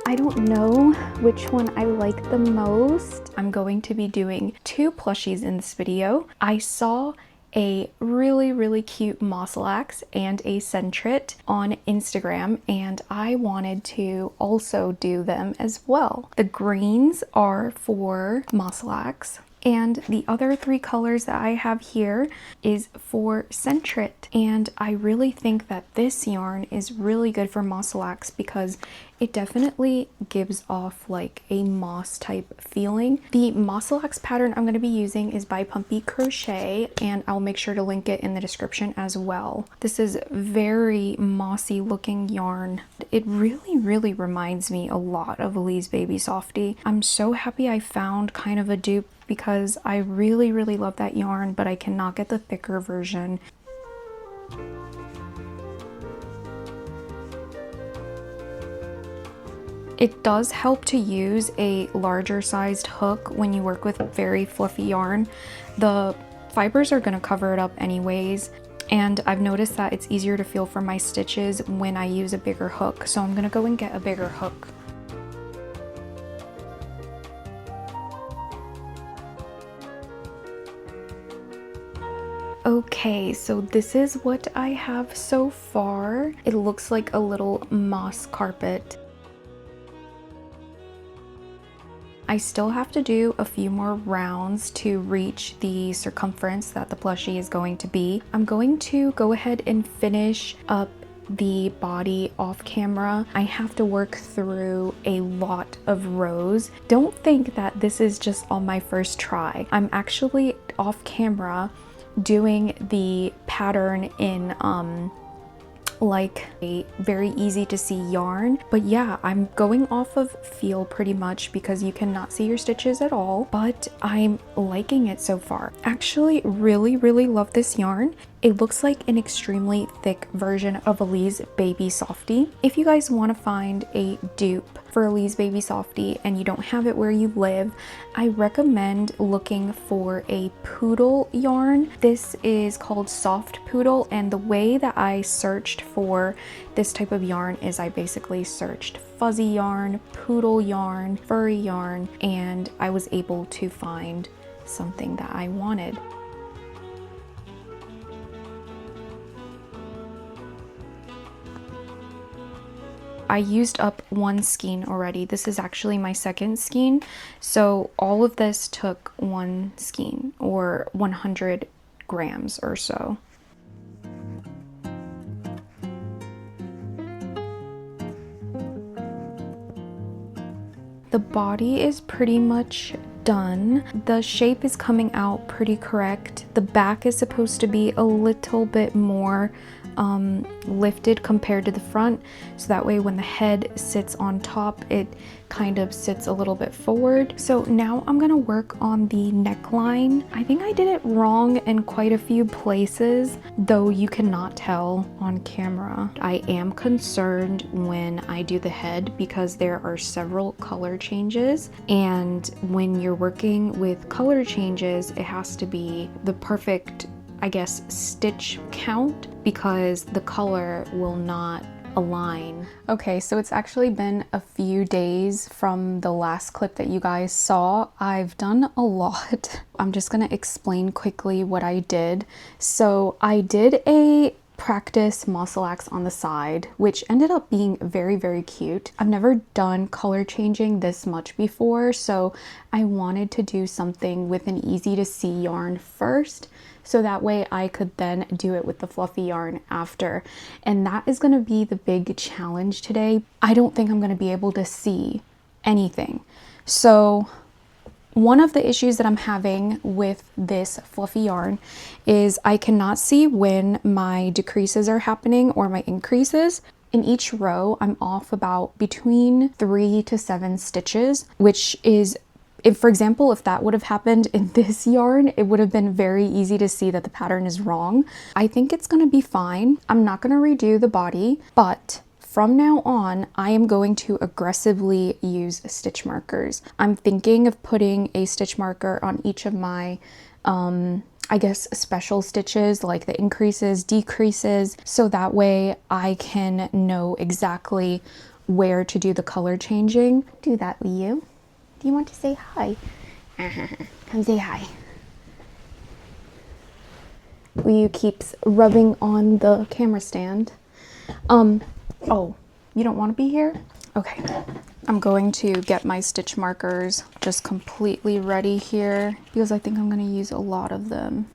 I don't know which one I like the most. I'm going to be doing 2 plushies in this video. I saw a really cute Mosslax and a Sentret on Instagram, and I wanted to also do them as well. The greens are for Mosslax, and the other 3 colors that I have here is for Sentret. And I really think that this yarn is really good for Mosslax because it definitely gives off like a moss type feeling. The Mosslax pattern I'm going to be using is by Pumpicrochet, and I'll make sure to link it in the description as well. This is very mossy looking yarn. It really reminds me a lot of Elise Baby Softy. I'm so happy I found kind of a dupe because I really love that yarn, but I cannot get the thicker version. It does help to use a larger sized hook when you work with very fluffy yarn. The fibers are going to cover it up anyways, and I've noticed that it's easier to feel for my stitches when I use a bigger hook, so I'm going to go and get a bigger hook. Okay, so this is what I have so far. It looks like a little moss carpet. I still have to do a few more rounds to reach the circumference that the plushie is going to be. I'm going to go ahead and finish up the body off camera. I have to work through a lot of rows. Don't think that this is just on my first try. I'm actually off camera doing the pattern in like a very easy to see yarn, but yeah, I'm going off of feel pretty much because you cannot see your stitches at all, but I'm liking it so far. Actually really love this yarn. It looks like an extremely thick version of Elise Baby Softy. If you guys want to find a dupe for Elise Baby Softy and you don't have it where you live, I recommend looking for a poodle yarn. This is called Soft Poodle, and the way that I searched for this type of yarn is I basically searched fuzzy yarn, poodle yarn, furry yarn, and I was able to find something that I wanted. I used up 1 skein already. This is actually my 2nd skein. So all of this took 1 skein, or 100 grams or so. The body is pretty much done. The shape is coming out pretty correct. The back is supposed to be a little bit more lifted compared to the front, so that way when the head sits on top, it kind of sits a little bit forward. So now I'm gonna work on the neckline. I think I did it wrong in quite a few places, though you cannot tell on camera. I am concerned when I do the head because there are several color changes, and when you're working with color changes, it has to be the perfect, I guess, stitch count, because the color will not align. Okay, so it's actually been a few days from the last clip that you guys saw. I've done a lot. I'm just gonna explain quickly what I did. So I did a practice Mosslax on the side, which ended up being very cute. I've never done color changing this much before, so I wanted to do something with an easy to see yarn first, so that way I could then do it with the fluffy yarn after. And that is going to be the big challenge today. I don't think I'm going to be able to see anything. So one of the issues that I'm having with this fluffy yarn is I cannot see when my decreases are happening or my increases. In each row, I'm off about between 3 to 7 stitches, which is, if, for example, if that would have happened in this yarn, it would have been very easy to see that the pattern is wrong. I think it's going to be fine. I'm not going to redo the body, but from now on, I am going to aggressively use stitch markers. I'm thinking of putting a stitch marker on each of my I guess special stitches, like the increases, decreases, so that way I can know exactly where to do the color changing. Do that, will you? Do you want to say hi? Come say hi. Liu keeps rubbing on the camera stand. Oh, you don't want to be here? Okay. I'm going to get my stitch markers just completely ready here because I think I'm going to use a lot of them.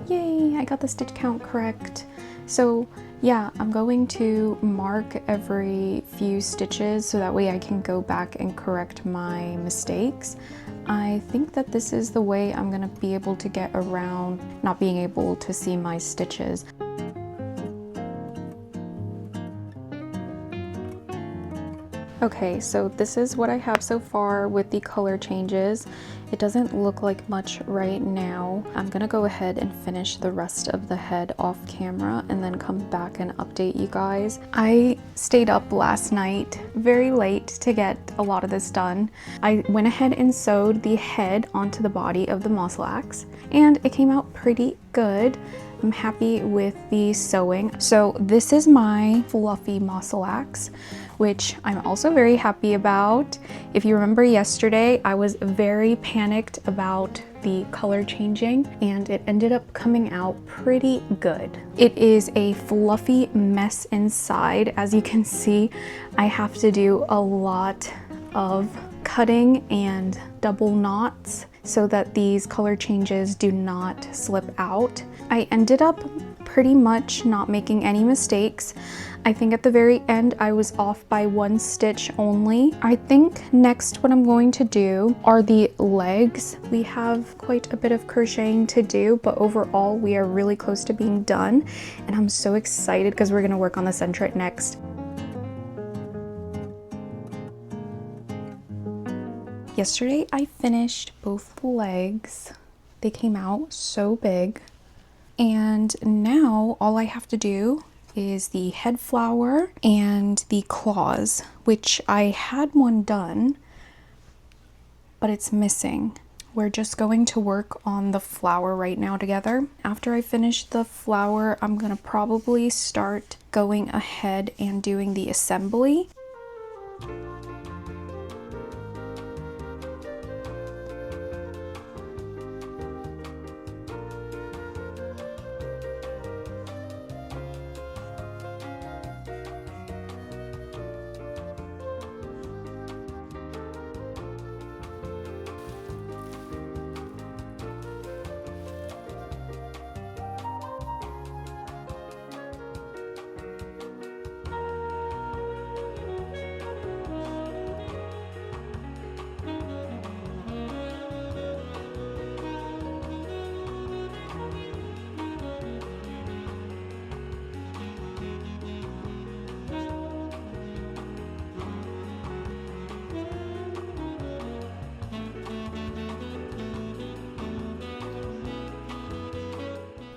Yay, I got the stitch count correct. So yeah, I'm going to mark every few stitches so that way I can go back and correct my mistakes. I think that this is the way I'm gonna be able to get around not being able to see my stitches. Okay, so this is what I have so far with the color changes. It doesn't look like much right now. I'm gonna go ahead and finish the rest of the head off camera and then come back and update you guys. I stayed up last night very late to get a lot of this done. I went ahead and sewed the head onto the body of the Mosslax and it came out pretty good. I'm happy with the sewing. So this is my fluffy Mosslax, which I'm also very happy about. If you remember yesterday, I was very panicked about the color changing and it ended up coming out pretty good. It is a fluffy mess inside. As you can see, I have to do a lot of cutting and double knots so that these color changes do not slip out. I ended up pretty much not making any mistakes. I think at the very end I was off by 1 stitch only. I think next what I'm going to do are the legs. We have quite a bit of crocheting to do, but overall we are really close to being done and I'm so excited because we're going to work on the Sentret next. Yesterday I finished both legs. They came out so big. And now all I have to do is the head flower and the claws, which I had one done, but it's missing. We're just going to work on the flower right now together. After I finish the flower, I'm gonna probably start going ahead and doing the assembly.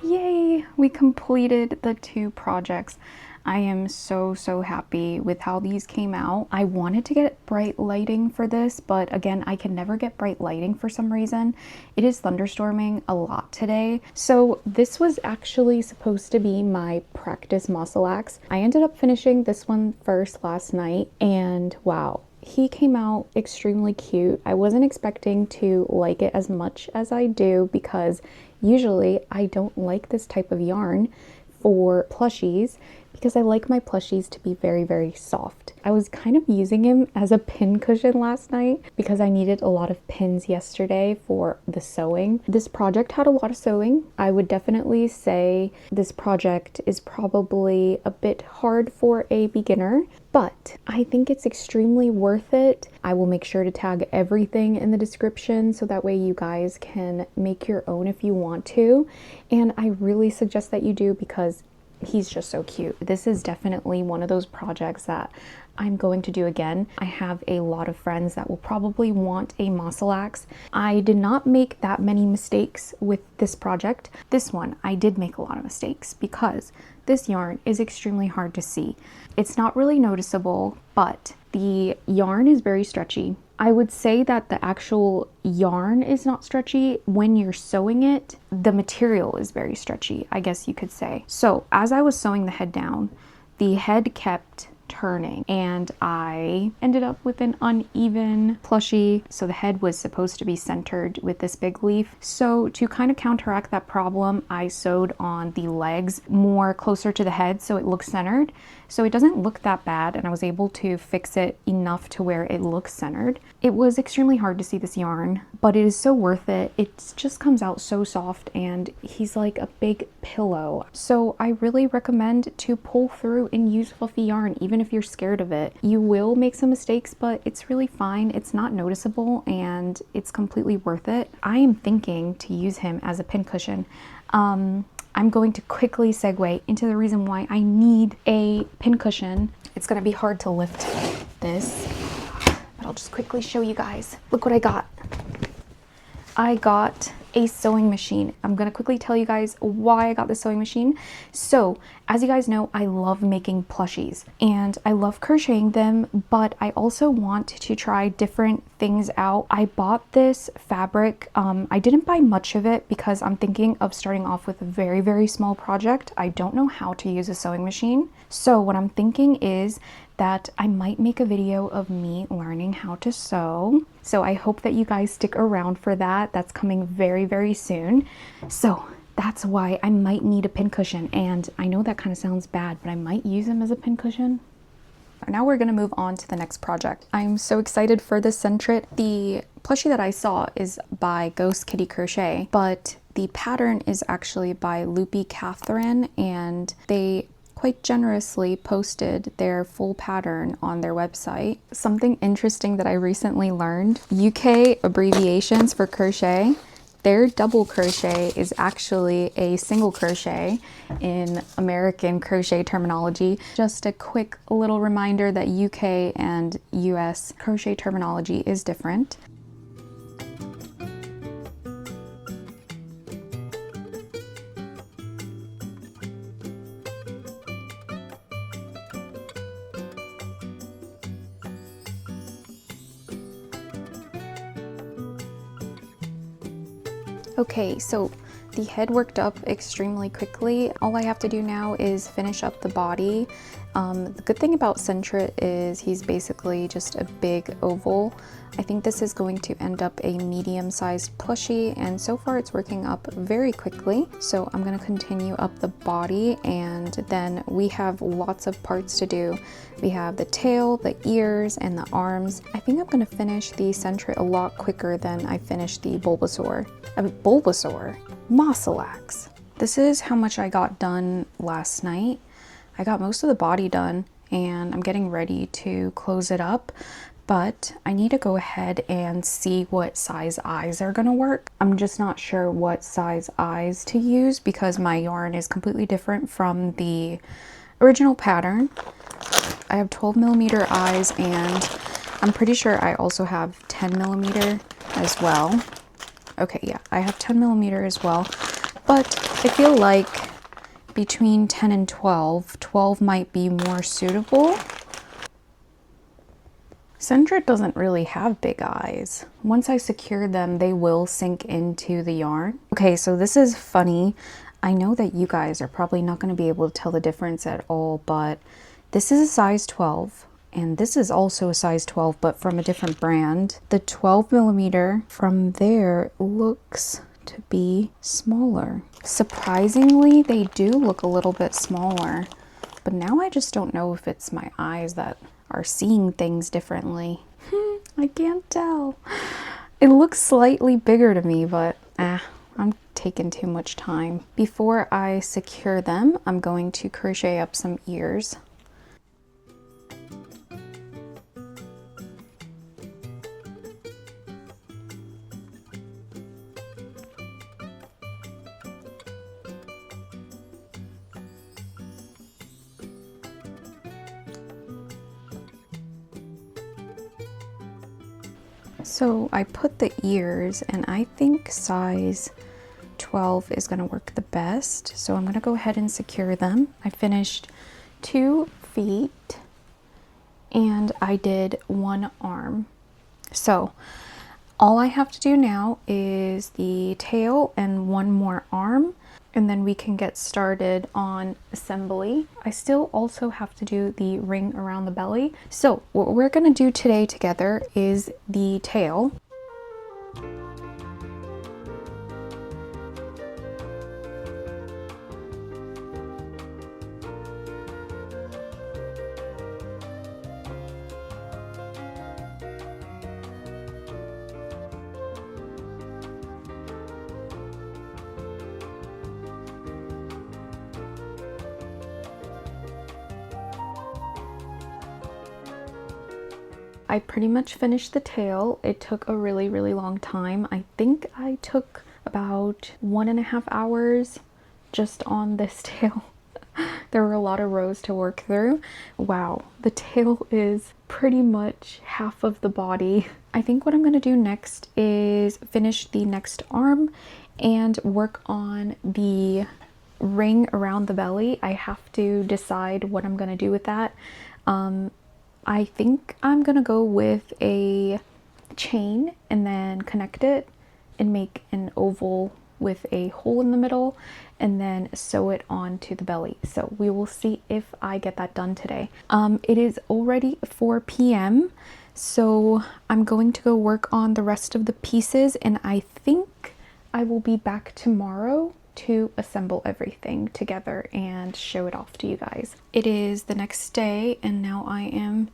Yay! We completed the 2 projects. I am so happy with how these came out. I wanted to get bright lighting for this, but again, I can never get bright lighting for some reason. It is thunderstorming a lot today. So this was actually supposed to be my practice Mosslax. I ended up finishing this one first last night and wow. He came out extremely cute. I wasn't expecting to like it as much as I do because usually I don't like this type of yarn for plushies because I like my plushies to be very soft. I was kind of using him as a pin cushion last night because I needed a lot of pins yesterday for the sewing. This project had a lot of sewing. I would definitely say this project is probably a bit hard for a beginner, but I think it's extremely worth it. I will make sure to tag everything in the description so that way you guys can make your own if you want to. And I really suggest that you do because he's just so cute. This is definitely one of those projects that I'm going to do again. I have a lot of friends that will probably want a Mosslax. I did not make that many mistakes with this project. This one, I did make a lot of mistakes because this yarn is extremely hard to see. It's not really noticeable, but the yarn is very stretchy. I would say that the actual yarn is not stretchy. When you're sewing it, the material is very stretchy, I guess you could say. So as I was sewing the head down, the head kept turning and I ended up with an uneven plushie. So the head was supposed to be centered with this big leaf. So to kind of counteract that problem, I sewed on the legs more closer to the head so it looks centered. So it doesn't look that bad, and I was able to fix it enough to where it looks centered. It was extremely hard to see this yarn, but it is so worth it. It just comes out so soft, and he's like a big pillow. So I really recommend to pull through and use fluffy yarn, even if you're scared of it. You will make some mistakes, but it's really fine. It's not noticeable, and it's completely worth it. I am thinking to use him as a pincushion. I'm going to quickly segue into the reason why I need a pincushion. It's gonna be hard to lift this, but I'll just quickly show you guys. Look what I got. I got a sewing machine. I'm gonna quickly tell you guys why I got the sewing machine. So, as you guys know, I love making plushies and I love crocheting them, but I also want to try different things out. I bought this fabric. I didn't buy much of it because I'm thinking of starting off with a very, very small project. I don't know how to use a sewing machine. So what I'm thinking is that I might make a video of me learning how to sew. So I hope that you guys stick around for that. That's coming very, very soon. So that's why I might need a pincushion. And I know that kind of sounds bad, but I might use him as a pincushion. Now we're gonna move on to the next project. I'm so excited for this Sentret. The plushie that I saw is by Ghost Kitty Crochet, but the pattern is actually by loopycathrine, and they quite generously posted their full pattern on their website. Something interesting that I recently learned, UK abbreviations for crochet, their double crochet is actually a single crochet in American crochet terminology. Just a quick little reminder that UK and US crochet terminology is different. Okay, so the head worked up extremely quickly. All I have to do now is finish up the body. The good thing about Sentret is he's basically just a big oval. I think this is going to end up a medium-sized plushie, and so far it's working up very quickly. So I'm going to continue up the body, and then we have lots of parts to do. We have the tail, the ears, and the arms. I think I'm going to finish the Sentret a lot quicker than I finished the Bulbasaur. Mosslax. This is how much I got done last night. I got most of the body done, and I'm getting ready to close it up, but I need to go ahead and see what size eyes are gonna work. I'm just not sure what size eyes to use because my yarn is completely different from the original pattern. I have 12mm eyes, and I'm pretty sure I also have 10mm as well. Okay, yeah, I have 10mm as well, but I feel like between 10 and 12 might be more suitable. Sentret doesn't really have big eyes. Once I secure them, they will sink into the yarn. Okay, so this is funny. I know that you guys are probably not going to be able to tell the difference at all, but this is a size 12. And this is also a size 12, but from a different brand. The 12mm from there looks to be smaller. Surprisingly, they do look a little bit smaller, but now I just don't know if it's my eyes that are seeing things differently. I can't tell. It looks slightly bigger to me, but I'm taking too much time. Before I secure them, I'm going to crochet up some ears. So I put the ears, and I think size 12 is going to work the best. So I'm going to go ahead and secure them. I finished 2 feet and I did 1 arm. So all I have to do now is the tail and 1 more arm, and then we can get started on assembly. I still also have to do the ring around the belly. So what we're going to do today together is the tail. I pretty much finished the tail. It took a really long time. I think I took about 1.5 hours just on this tail. There were a lot of rows to work through. Wow, the tail is pretty much half of the body. I think what I'm going to do next is finish the next arm and work on the ring around the belly. I have to decide what I'm going to do with that. I think I'm gonna go with a chain and then connect it and make an oval with a hole in the middle and then sew it onto the belly. So we will see if I get that done today. It is already 4 p.m. so I'm going to go work on the rest of the pieces, and I think I will be back tomorrow to assemble everything together and show it off to you guys. It is the next day and now I am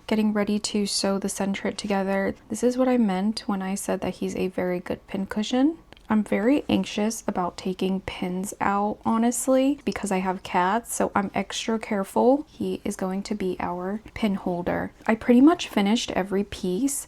getting ready to sew the Sentret together. This is what I meant when I said that he's a very good pin cushion. I'm very anxious about taking pins out, honestly, because I have cats, so I'm extra careful. He is going to be our pin holder. I pretty much finished every piece.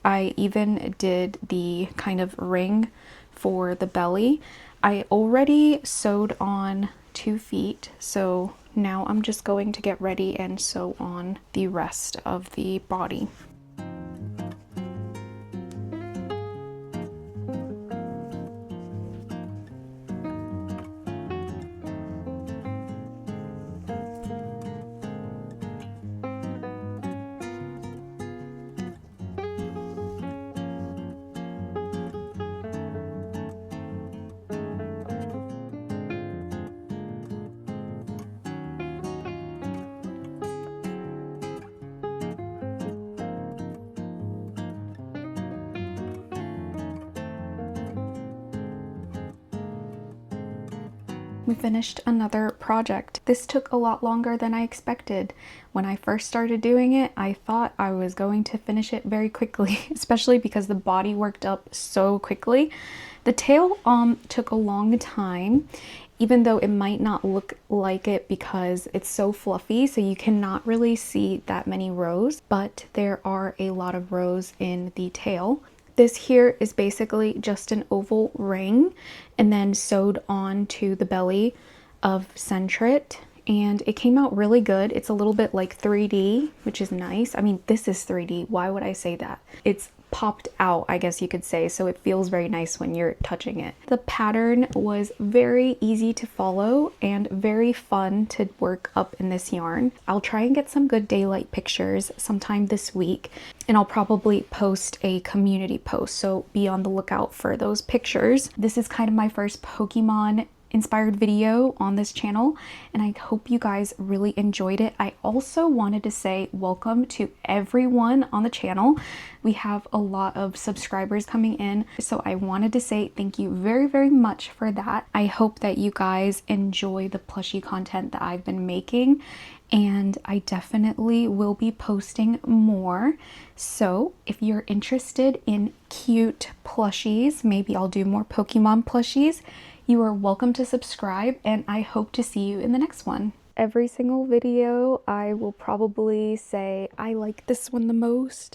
I even did the kind of ring for the belly. I already sewed on 2 feet, so now I'm just going to get ready and sew on the rest of the body. We finished another project. This took a lot longer than I expected. When I first started doing it, I thought I was going to finish it very quickly, especially because the body worked up so quickly. The tail took a long time, even though it might not look like it because it's so fluffy, so you cannot really see that many rows, but there are a lot of rows in the tail. This here is basically just an oval ring and then sewed on to the belly of Sentret, and it came out really good. It's a little bit like 3D, which is nice. I mean, this is 3D. Why would I say that? It's popped out, I guess you could say, so it feels very nice when you're touching it. The pattern was very easy to follow and very fun to work up in this yarn. I'll try and get some good daylight pictures sometime this week, and I'll probably post a community post, so be on the lookout for those pictures. This is kind of my first Pokemon inspired video on this channel, and I hope you guys really enjoyed it. I also wanted to say welcome to everyone on the channel. We have a lot of subscribers coming in, so I wanted to say thank you very much for that. I hope that you guys enjoy the plushie content that I've been making, and I definitely will be posting more. So if you're interested in cute plushies, maybe I'll do more Pokemon plushies, you are welcome to subscribe, and I hope to see you in the next one. Every single video I will probably say I like this one the most.